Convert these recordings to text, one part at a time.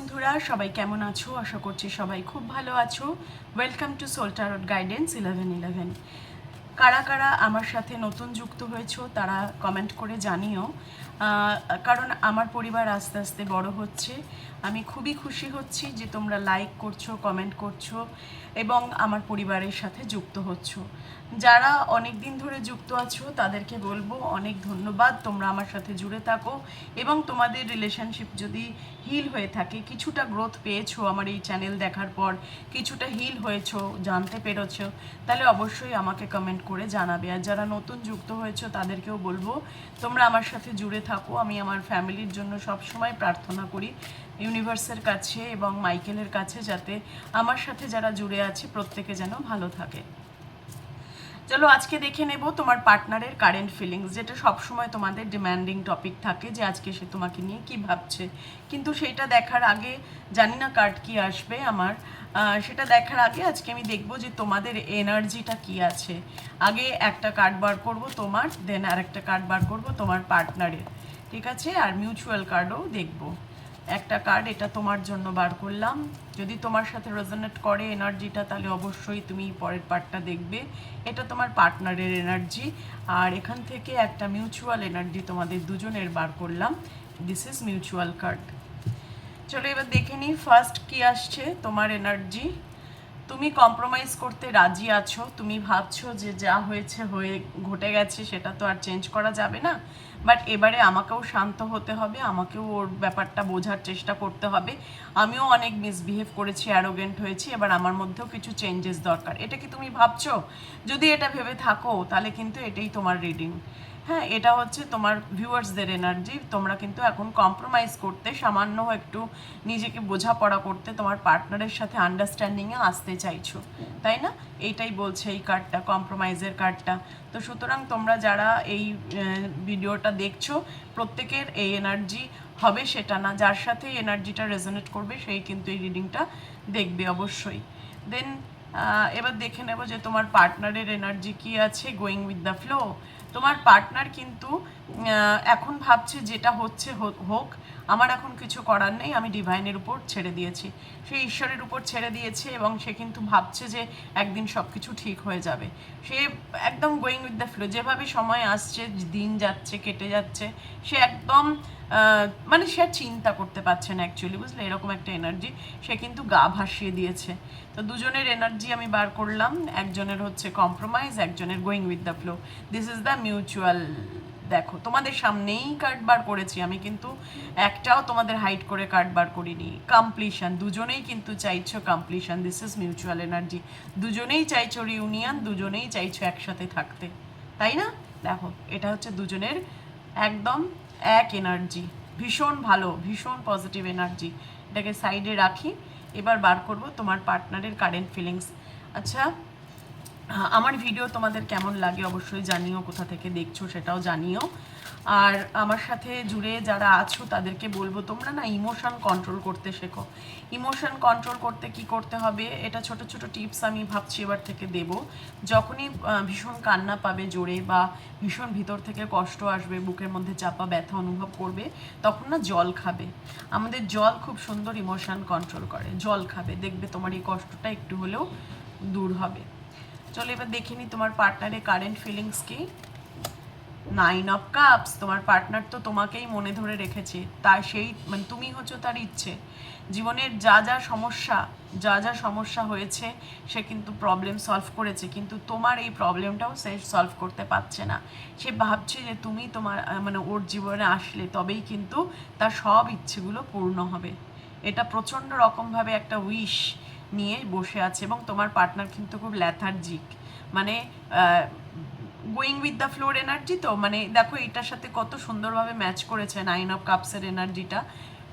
বন্ধুরা সবাই কেমন আছো? আশা করছি সবাই খুব ভালো আছো। Welcome to soul tarot guidance 1111। কারা কারা আমার সাথে নতুন যুক্ত হয়েছো তারা কমেন্ট করে জানিও। কারণ আমার পরিবার আস্তে আস্তে বড় হচ্ছে। আমি খুবই খুশি হচ্ছি যে তোমরা লাইক করছো, কমেন্ট করছো এবং আমার পরিবারের সাথে যুক্ত হচ্ছো। যারা অনেক দিন ধরে যুক্ত আছো তাদেরকে বলবো অনেক ধন্যবাদ, তোমরা আমার সাথে জুড়ে থাকো এবং তোমাদের রিলেশনশিপ যদি হিল হয়ে থাকে, কিছুটা গ্রোথ পেয়েছো আমার এই চ্যানেল দেখার পর, কিছুটা হিল হয়েছো, জানতে পেরেছো, তাহলে অবশ্যই আমাকে কমেন্ট করে জানাবে। আর যারা নতুন যুক্ত হয়েছো তাদেরকেও বলবো তোমরা আমার সাথে জুড়ে থাকো। আমি আমার ফ্যামিলির জন্য সবসময় প্রার্থনা করি ইউনিভার্সের কাছে এবং মাইকেলের কাছে, যাতে আমার সাথে যারা জুড়ে আছে প্রত্যেকে যেন ভালো থাকে। চলো আজকে দেখে নেব তোমার পার্টনারের কারেন্ট ফিলিংস, যেটা সবসময় তোমাদের ডিম্যান্ডিং টপিক থাকে যে আজকে সে তোমাকে নিয়ে কি ভাবছে। কিন্তু সেটা দেখার আগে, জানি না কার্ড কি আসবে আমার, সেটা দেখার আগে আজকে আমি দেখব যে তোমাদের এনার্জিটা কি আছে। আগে একটা কার্ড বার করব তোমার, দেন আর একটা কার্ড বার করব তোমার পার্টনারের, ঠিক আছে? আর মিউচুয়াল কার্ডও দেখব। একটা কার্ড এটা তোমার জন্য বার করলাম। যদি তোমার সাথে রেজোনেট করে এনার্জিটা তাহলে অবশ্যই তুমি পরের পার্টটা দেখবে। এটা তোমার পার্টনারের এনার্জি। আর এখান থেকে একটা মিউচুয়াল এনার্জি তোমাদের দুজনের বার করলাম। This is mutual card. চলো এবার দেখে নিই ফার্স্ট কি আসছে তোমার এনার্জি। তুমি কম্প্রোমাইজ করতে রাজি আছো। তুমি ভাবছো যে যা হয়েছে ঘটে গেছে, সেটা তো আর চেঞ্জ করা যাবে না, বাট এবারে আমাকেও শান্ত হতে হবে, আমাকেও ওর ব্যাপারটা বোঝার চেষ্টা করতে হবে। আমিও অনেক মিসবিহেভ করেছি, অ্যারোগেন্ট হয়েছি, এবার আমার মধ্যেও কিছু চেঞ্জেস দরকার। এটা কি তুমি ভাবছো? যদি এটা ভেবে থাকো তাহলে কিন্তু এটাই তোমার রিডিং। হ্যাঁ, এটা হচ্ছে তোমার ভিউয়ার্সদের এনার্জি। তোমরা কিন্তু এখন কম্প্রোমাইজ করতে, সামান্য একটু নিজেকে বোঝাপড়া করতে, তোমার পার্টনারের সাথে আন্ডারস্ট্যান্ডিংয়ে আসতে চাইছো, তাই না? এইটাই বলছে এই কার্ডটা, কম্প্রোমাইজের কার্ডটা। তো সুতরাং তোমরা যারা এই ভিডিওটা দেখছো প্রত্যেকের এই এনার্জি হবে সেটা না, যার সাথে এই এনার্জিটা রেজোনেট করবে সেই কিন্তু এই রিডিংটা দেখবে অবশ্যই। দেন এবার দেখে নেব যে তোমার পার্টনারের এনার্জি কি আছে। Going with the flow. তোমার পার্টনার কিন্তু এখন ভাবছে যেটা হচ্ছে হোক, আমার এখন কিছু করার নেই, আমি ডিভাইনের উপর ছেড়ে দিয়েছি, সে ঈশ্বরের উপর ছেড়ে দিয়েছে এবং সে কিন্তু ভাবছে যে একদিন সব কিছু ঠিক হয়ে যাবে। সে একদম গোয়িং উইথ দ্য ফ্লো, যেভাবে সময় আসছে, দিন যাচ্ছে, কেটে যাচ্ছে, সে একদম মানে সে আর চিন্তা করতে পারছে না অ্যাকচুয়ালি, বুঝলে? এরকম একটা এনার্জি, সে কিন্তু গা ভাসিয়ে দিয়েছে। তো দুজনের এনার্জি আমি বার করলাম, একজনের হচ্ছে কম্প্রোমাইজ, একজনের going with the flow. This is the mutual. দেখো তোমাদের সামনেই কার্ড বার করেছি আমি, কিন্তু একটাও তোমাদের হাইড করে কার্ড বার করিনি। কমপ্লিশন, দুজনেই কিন্তু চাইছো completion. This is mutual energy. দুজনেই চাইছো রিউনিয়ন, দুজনেই চাইছো একসাথে থাকতে, তাই না? দেখো এটা হচ্ছে দুজনের একদম এক এনার্জি, ভীষণ ভালো, ভীষণ পজিটিভ এনার্জি। এটাকে সাইডে রাখি, এবার বার করব তোমার পার্টনারের কারেন্ট ফিলিংস। আচ্ছা, আমার ভিডিও তোমাদের কেমন লাগে অবশ্যই জানিও, কোথা থেকে দেখছো সেটাও জানিও। আর আমার সাথে জুড়ে যারা আছো তাদেরকে বলবো তোমরা না ইমোশন কন্ট্রোল করতে শেখো। ইমোশন কন্ট্রোল করতে কি করতে হবে, এটা ছোট ছোট টিপস আমি ভাবছি এবার থেকে দেব। যখনই ভীষণ কান্না পাবে জোরে, বা ভীষণ ভিতর থেকে কষ্ট আসবে, বুকের মধ্যে চাপা ব্যথা অনুভব করবে, তখন না জল খাবে। আমাদের জল খুব সুন্দর ইমোশন কন্ট্রোল করে। জল খাবে, দেখবে তোমার এই কষ্টটা একটু হলেও দূর হবে। চলো এবার দেখে নিই তোমার পার্টনারের কারেন্ট ফিলিংস কি। 9 অফ কাপস। তোমার পার্টনার তো তোমাকেই মনে ধরে রেখেছে, তার সেই মানে তুমি হচ্ছে তার ইচ্ছে। জীবনের যা যা সমস্যা হয়েছে সে কিন্তু প্রবলেম সলভ করেছে, কিন্তু তোমার এই প্রবলেমটাও সে সলভ করতে পারছে না। সে ভাবছে যে তুমি তোমার মানে ওর জীবনে আসলে তবেই কিন্তু তার সব ইচ্ছেগুলো পূর্ণ হবে। এটা প্রচণ্ড রকমভাবে একটা উইশ নিয়ে বসে আছে, এবং তোমার পার্টনার কিন্তু খুব ল্যাথার্জিক, মানে going with the floor energy. তো মানে দেখো এটার সাথে কত সুন্দরভাবে ম্যাচ করেছে 9 অফ কাপসের এনার্জিটা।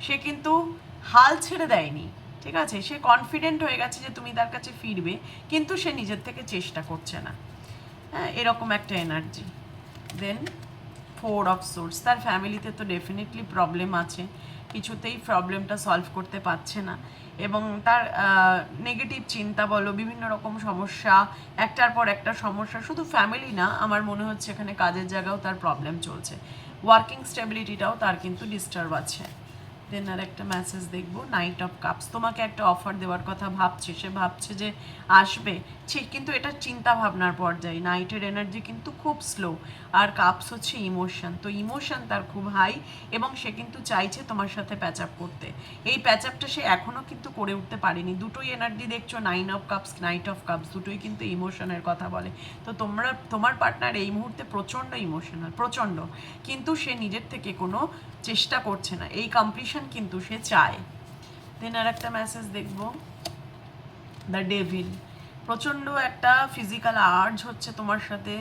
সে কিন্তু হাল ছেড়ে দেয়নি, ঠিক আছে? সে কনফিডেন্ট হয়ে গেছে যে তুমি তার কাছে ফিরবে, কিন্তু সে নিজের থেকে চেষ্টা করছে না। হ্যাঁ, এরকম একটা এনার্জি। Then 4 of swords. তার ফ্যামিলিতে তো ডেফিনেটলি প্রবলেম আছে, কিছুতেই প্রবলেমটা সলভ করতে পারছে না, এবং তার নেগেটিভ চিন্তা বলো, বিভিন্ন রকম সমস্যা, একটার পর একটা সমস্যা। শুধু ফ্যামিলি না, আমার মনে হচ্ছে এখানে কাজের জায়গাও তার প্রবলেম চলছে, ওয়ার্কিং স্টেবিলিটিটাও তার কিন্তু ডিস্টার্ব আছে। দেন আর একটা মেসেজ দেখবো, নাইট অফ কাপস। তোমাকে একটা অফার দেওয়ার কথা ভাবছে, সে ভাবছে যে আসবে, ঠিক, কিন্তু এটা চিন্তা ভাবনার পর্যায়ে। নাইটের এনার্জি কিন্তু খুব স্লো, আর কাপস হচ্ছে ইমোশন, তো ইমোশন তার খুব হাই, এবং সে কিন্তু চাইছে তোমার সাথে প্যাচ আপ করতে। এই প্যাচ আপটা সে এখনও কিন্তু করে উঠতে পারেনি। দুটোই এনার্জি দেখছো, nine of cups, night of cups, দুটোই কিন্তু ইমোশনের কথা বলে। তো তোমার পার্টনার এই মুহূর্তে প্রচণ্ড ইমোশনাল, প্রচণ্ড, কিন্তু সে নিজের থেকে কোনো চেষ্টা করছে না, এই কমপ্লিশন কিন্তু সে চায়। দেন আর একটা মেসেজ দেখবো, দ্য ডেভিল। প্রচণ্ড একটা ফিজিক্যাল আর্জ হচ্ছে তোমার সাথে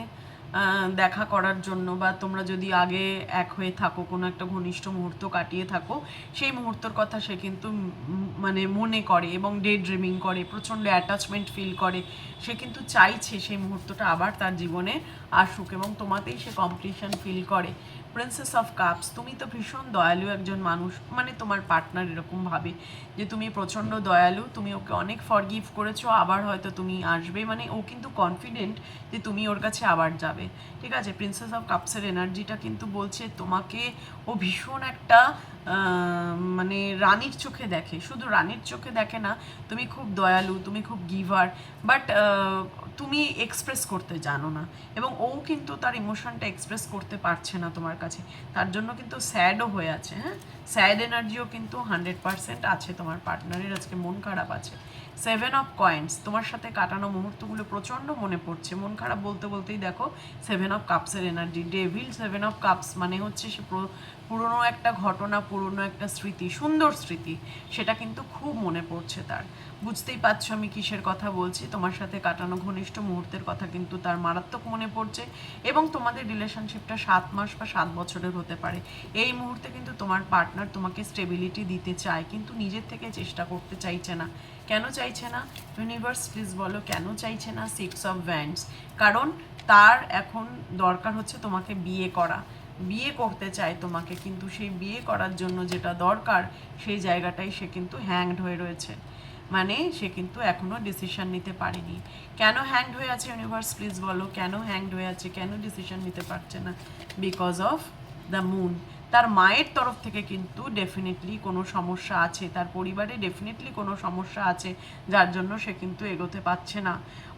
দেখা করার জন্য, বা তোমরা যদি আগে এক হয়ে থাকো, কোনো একটা ঘনিষ্ঠ মুহূর্ত কাটিয়ে থাকো, সেই মুহূর্তের কথা সে কিন্তু মানে মনে করে এবং ডে ড্রিমিং করে, প্রচণ্ড অ্যাটাচমেন্ট ফিল করে। সে কিন্তু চাইছে সেই মুহূর্তটা আবার তার জীবনে আসুক, এবং তোমাতেই সে কমপ্লিশন ফিল করে। প্রিন্সেস অফ কাপস, তুমি তো ভীষণ দয়ালু একজন মানুষ, মানে তোমার পার্টনার এরকম ভাবে যে তুমি প্রচণ্ড দয়ালু, তুমি ওকে অনেক ফরগিভ করেছো, আবার হয়তো তুমি আসবে, মানে ও কিন্তু কনফিডেন্ট যে তুমি ওর কাছে আবার যাবে, ঠিক আছে। প্রিন্সেস অফ কাপসের এনার্জিটা কিন্তু বলছে তোমাকে ও ভীষণ একটা মানে রানীর চোখে দেখে, শুধু রানীর চোখে দেখে না, তুমি খুব দয়ালু, তুমি খুব গিভার, বাট তুমি এক্সপ্রেস করতে জানো না, এবং ও কিন্তু তার ইমোশনটা এক্সপ্রেস করতে পারছে না তোমার কাছে, তার জন্য কিন্তু স্যাডও হয়ে আছে। হ্যাঁ, স্যাড এনার্জিও কিন্তু 100% আছে তোমার পার্টনারের, আজকে মন খারাপ আছে। 7 অফ কয়েন্স, তোমার সাথে কাটানো মুহূর্তগুলো প্রচণ্ড মনে পড়ছে, মন খারাপ বলতে বলতেই দেখো 7 অফ কাপসের এনার্জি। ডেভিল 7 অফ কাপস মানে হচ্ছে সে পুরনো একটা ঘটনা, পুরনো একটা স্মৃতি, সুন্দর স্মৃতি, সেটা কিন্তু খুব মনে পড়ছে তার। বুঝতেই পারছো আমি কিসের কথা বলছি, তোমার সাথে কাটানো ঘনিষ্ঠ মুহূর্তের কথা কিন্তু তার মারাত্মক মনে পড়ছে, এবং তোমাদের রিলেশনশিপটা 7 মাস বা 7 বছরের হতে পারে। এই মুহূর্তে কিন্তু তোমার পার্টনার তোমাকে স্টেবিলিটি দিতে চায়, কিন্তু নিজের থেকে চেষ্টা করতে চাইছে না। কেন চাইছে না? ইউনিভার্স প্লিজ বলো কেন চাইছে না? 6 অফ ভ্যান্ডস, কারণ তার এখন দরকার হচ্ছে তোমাকে বিয়ে করা, বিয়ে করতে চায় তোমাকে, কিন্তু সেই বিয়ে করার জন্য যেটা দরকার সেই জায়গাটাই সে কিন্তু হ্যাংড হয়ে রয়েছে, মানে সে কিন্তু এখনও ডিসিশন নিতে পারেনি। কেন হ্যাংড হয়ে আছে ইউনিভার্স প্লিজ বলো, কেন হ্যাংড হয়ে আছে, কেন ডিসিশন নিতে পারছে না? Because of the moon. তার মায়ের তরফ থেকে কিন্তু ডেফিনেটলি কোনো সমস্যা আছে, তার পরিবারে ডেফিনেটলি কোনো সমস্যা আছে, যার জন্য সে কিন্তু এগোতে পারছে না।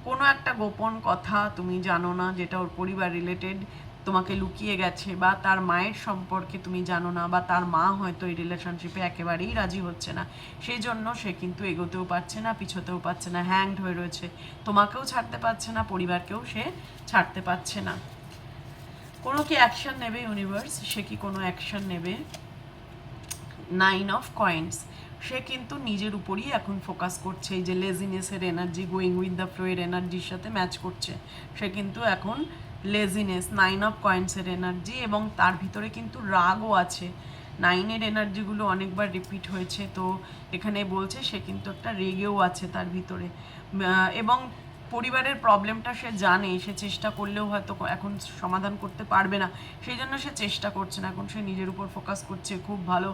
কোনো একটা গোপন কথা তুমি জানো না, যেটা ওর পরিবার রিলেটেড, তোমাকে লুকিয়ে গেছে, বা তার মায়ের সম্পর্কে তুমি জানো না, বা তার মা হয়তো এই রিলেশনশিপে একেবারেই রাজি হচ্ছে না, সেই জন্য সে কিন্তু এগোতেও পারছে না, পিছোতেও পারছে না, হ্যাংড হয়ে রয়েছে, তোমাকেও ছাড়তে পারছে না, পরিবারকেও সে ছাড়তে পারছে না। কোনো কি অ্যাকশন নেবে ইউনিভার্স? সে কি কোনো অ্যাকশন নেবে? 9 অফ কয়েন্স, সে কিন্তু নিজের উপরই এখন ফোকাস করছে, এই যে লেজিনেসের energy going with the flow এর এনার্জির সাথে ম্যাচ করছে, সে কিন্তু এখন লেজিনেস, 9 অফ কয়েন্সের এনার্জি, এবং তার ভিতরে কিন্তু রাগও আছে। 9-এর এনার্জিগুলো অনেকবার রিপিট হয়েছে, তো এখানে বলছে সে কিন্তু একটা রেগেও আছে তার ভিতরে, এবং পরিবারের প্রবলেমটা সে জানে, সে চেষ্টা করলেও হয়তো এখন সমাধান করতে পারবে না, সেই জন্য সে চেষ্টা করছে না, এখন সে নিজের উপর ফোকাস করছে, খুব ভালো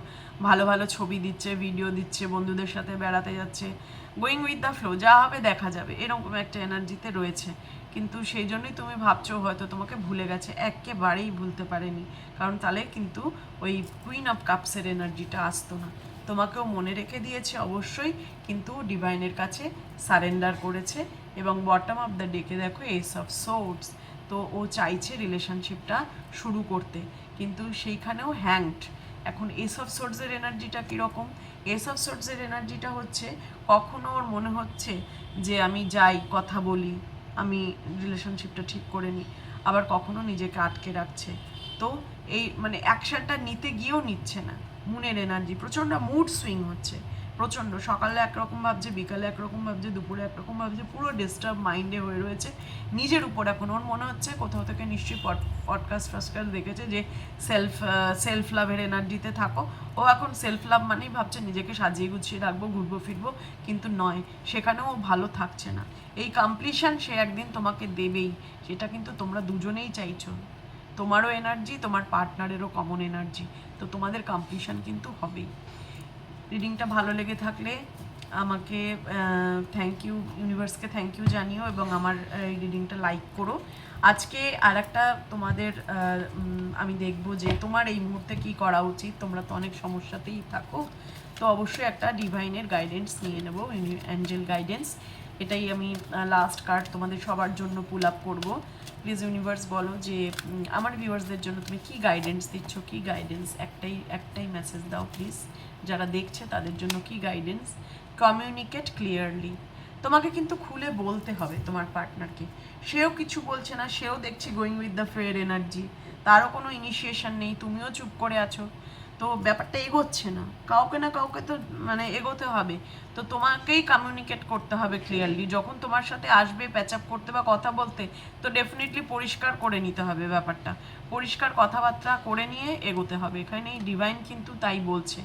ভালো ভালো ছবি দিচ্ছে, ভিডিও দিচ্ছে, বন্ধুদের সাথে বেড়াতে যাচ্ছে, গোয়িং উইথ দ্য ফ্লো, যা হবে দেখা যাবে, এরকম একটা এনার্জিতে রয়েছে। কিন্তু সেই জন্যই তুমি ভাবছো হয়তো তোমাকে ভুলে গেছে, একেবারেই ভুলতে পারেনি, কারণ তাহলে কিন্তু ওই কুইন অফ কাপসের এনার্জিটা আসতো না। তোমাকেও মনে রেখে দিয়েছে অবশ্যই, কিন্তু ডিভাইনের কাছে সারেন্ডার করেছে, এবং বটম অফ দ্য ডেকে দেখো এস অফ সোর্ডস, তো ও চাইছে রিলেশনশিপটা শুরু করতে, কিন্তু সেইখানেও হ্যাংড। এখন এস অফ সোর্ডসের এনার্জিটা কীরকম? এস অফ সোর্ডসের এনার্জিটা হচ্ছে কখনো ওর মনে হচ্ছে যে আমি যাই, কথা বলি, আমি রিলেশনশিপটা ঠিক করে নিই, আবার কখনো নিজেকে আটকে রাখছে, তো এই মানে অ্যাকশনটা নিতে গিয়েও নিচ্ছে না। মুনের এনার্জি প্রচণ্ড মুড সুইং হচ্ছে, প্রচণ্ড, সকালে একরকম ভাবছে, বিকালে একরকম ভাবছে, দুপুরে একরকম ভাবছে, পুরো ডিস্টার্ব মাইন্ডে হয়ে রয়েছে নিজের উপর। এখন ওর মনে হচ্ছে কোথাও থেকে নিশ্চয়ই পডকাস্ট দেখেছে যে সেলফ লাভের এনার্জিতে থাকো, ও এখন সেলফ লাভ মানেই ভাবছে নিজেকে সাজিয়ে গুছিয়ে রাখবো, ঘুরবো ফিরবো, কিন্তু নয়, সেখানেও ও ভালো থাকছে না। এই কমপ্লিশন সে একদিন তোমাকে দেবেই, সেটা কিন্তু তোমরা দুজনেই চাইছো, তোমারও এনার্জি, তোমার পার্টনারেরও কমন এনার্জি, তো তোমাদের কমপ্লিশন কিন্তু হবেই। রিডিংটা ভালো লেগে থাকলে আমাকে থ্যাংক ইউ, ইউনিভার্সকে থ্যাংক ইউ জানিও এবং আমার এই রিডিংটা লাইক করো। আজকে আর একটা তোমাদের আমি দেখব যে তোমার এই মুহূর্তে কি করা উচিত। তোমরা তো অনেক সমস্যাতেই থাকো, তো অবশ্যই একটা ডিভাইনের গাইডেন্স নিয়ে নেবো, অ্যাঞ্জেল গাইডেন্স। এটাই আমি লাস্ট কার্ড তোমাদের সবার জন্য পুল আপ করবো। প্লিজ ইউনিভার্স বলো যে আমার ভিউয়ার্সদের জন্য তুমি কি গাইডেন্স দিচ্ছ, কি গাইডেন্স, একটাই মেসেজ দাও প্লিজ। যারা দেখছে তাদের জন্য কি গাইডেন্স। কমিউনিকেট ক্লিয়ারলি, তোমাকে কিন্তু খুলে বলতে হবে তোমার পার্টনারকে। সেও কিছু বলছে না, সেও দেখছি going with the fair energy, তারও কোনো ইনিশিয়েশন নেই, তুমিও চুপ করে আছো, তো ব্যাপারটা এগোচ্ছে না। কাউকে না কাউকে তো মানে এগোতে হবে, তো তোমাকেই কমিউনিকেট করতে হবে ক্লিয়ারলি। যখন তোমার সাথে আসবে প্যাচ আপ করতে বা কথা বলতে, তো ডেফিনেটলি পরিষ্কার করে নিতে হবে ব্যাপারটা, পরিষ্কার কথাবার্তা করে নিয়ে এগোতে হবে। এখানে এই ডিভাইন কিন্তু তাই বলছে,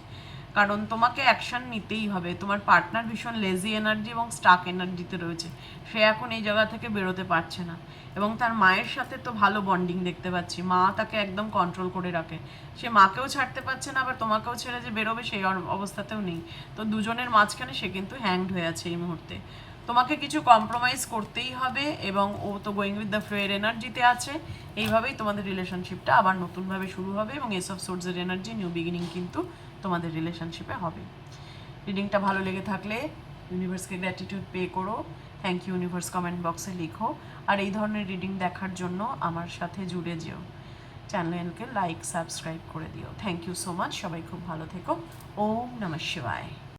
কারণ তোমাকে অ্যাকশন নিতেই হবে। তোমার পার্টনার ভীষণ লেজি এনার্জি এবং স্টাক এনার্জিতে রয়েছে, সে এখন এই জায়গা থেকে বেরোতে পারছে না, এবং তার মায়ের সাথে তো ভালো বন্ডিং দেখতে পাচ্ছি, মা তাকে একদম কন্ট্রোল করে রাখে, সে মাকেও ছাড়তে পারছে না, আবার তোমাকেও ছেড়ে যে বেরোবে সেই অবস্থাতেও নেই। তো দুজনের মাঝখানে সে কিন্তু হ্যাংড হয়ে আছে এই মুহূর্তে। তোমাকে কিছু কম্প্রোমাইজ করতেই হবে, এবং ও তো গোয়িং উইথ দ্য ফেয়ার এনার্জিতে আছে। এইভাবেই তোমাদের রিলেশনশিপটা আবার নতুনভাবে শুরু হবে, এবং এস অফ সোর্সের এনার্জি, নিউ বিগিনিং কিন্তু তোমাদের রিলেশনশিপে হবে। রিডিংটা ভালো লেগে থাকলে ইউনিভার্সকে গ্র্যাটিটিউড পে করো, থ্যাংক ইউ ইউনিভার্স কমেন্ট বক্সে লিখো। আর এই ধরনের রিডিং দেখার জন্য আমার সাথে জুড়ে যেও, চ্যানেলকে লাইক সাবস্ক্রাইব করে দিও। থ্যাংক ইউ সো মাচ, সবাই খুব ভালো থেকো। ওম নমঃ শিবায়।